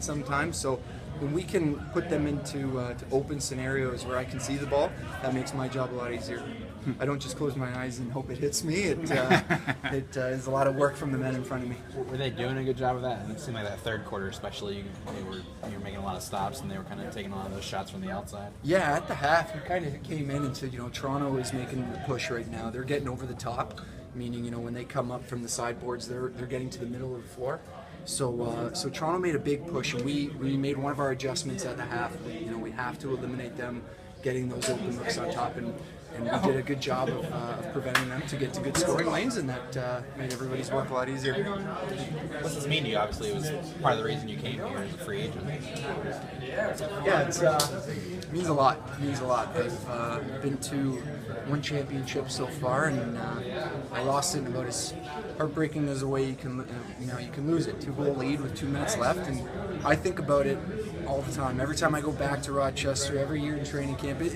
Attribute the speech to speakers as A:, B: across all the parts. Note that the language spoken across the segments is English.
A: that sometimes. So when we can put them into to open scenarios where I can see the ball, that makes my job a lot easier. I don't just close my eyes and hope it hits me. It is a lot of work from the men in front of me.
B: Were they doing a good job of that? And it seemed like that third quarter especially, you were making a lot of stops and they were kind of taking a lot of those shots from the outside.
A: Yeah, at the half, we kind of came in and said, Toronto is making the push right now. They're getting over the top, meaning, when they come up from the sideboards, they're getting to the middle of the floor. So Toronto made a big push, and we made one of our adjustments at the half. We have to eliminate them getting those open looks on top, and we did a good job of preventing them to get to good scoring lanes, and that made everybody's work a lot easier.
B: What does this mean to you? Obviously, it was part of the reason you came here as a free agent.
A: Yeah, it means a lot. It means a lot. I've been to one championship so far, and I lost it in about as heartbreaking as a way you can lose it. 2-goal lead with 2 minutes left, and I think about it all the time. Every time I go back to Rochester, every year in training camp, I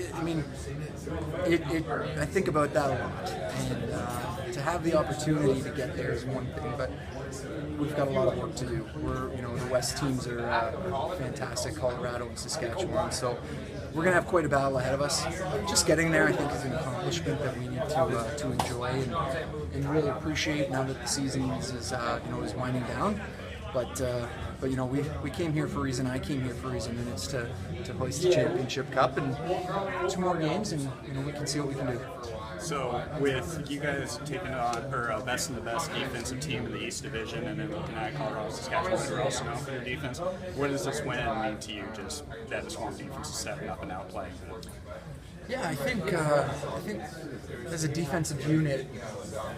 A: think about that a lot. And to have the opportunity to get there is one thing, but we've got a lot of work to do. The West teams are fantastic, Colorado and Saskatchewan, so we're going to have quite a battle ahead of us. Just getting there, I think, is an accomplishment that we need to enjoy and really appreciate now that the season is winding down. But we came here for a reason. I came here for a reason, and it's to hoist the championship cup and 2 more games, and we can see what we can do.
C: So with you guys taking on best in the best defensive team in the East Division, and then looking at Colorado, Saskatchewan, who are also known for their defense, what does this win mean to you? Just that the Swarm defense is stepping up and outplaying them?
A: Yeah, I think as a defensive unit,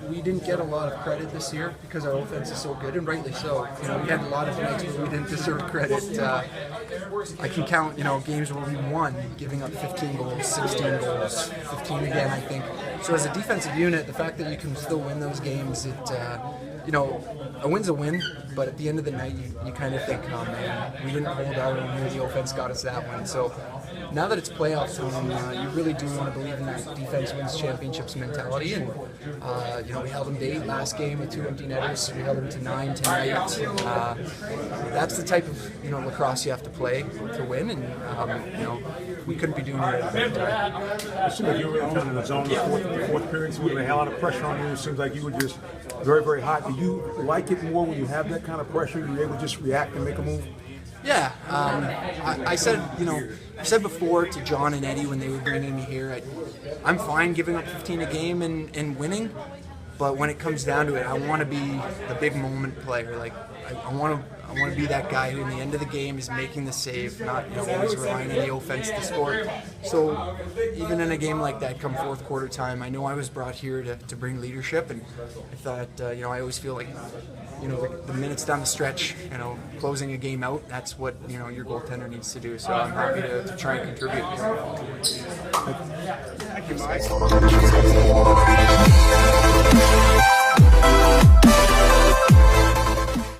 A: we didn't get a lot of credit this year because our offense is so good, and rightly so. We had a lot of nights where we didn't deserve credit. I can count, games where we won, giving up 15 goals, 16 goals, 15 again, I think. So as a defensive unit, the fact that you can still win those games, a win's a win, but at the end of the night, you kind of think, oh man, we didn't hold out, and the offense got us that one. So now that it's playoff time, you really do want to believe in that defense wins championships mentality. And we held them to 8 last game with 2 empty netters. We held them to 9 tonight. That's the type of lacrosse you have to play to win, and we couldn't be doing it.
D: It seemed like you were really kind of in the zone in the fourth period. So we had a lot of pressure on you. It seems like you were just very, very hot. Do you like it more when you have that kind of pressure? You're able to just react and make a move?
A: Yeah, I said before to John and Eddie when they were bringing me here, I'm fine giving up 15 a game and winning, but when it comes down to it, I want to be the big moment player. Like I want to be that guy who, in the end of the game, is making the save, not always relying on the offense to score. So even in a game like that, come fourth quarter time, I know I was brought here to bring leadership, and I thought I always feel like the minutes down the stretch, closing a game out, that's what your goaltender needs to do. So I'm happy to try and contribute.
C: Thank you, Mike.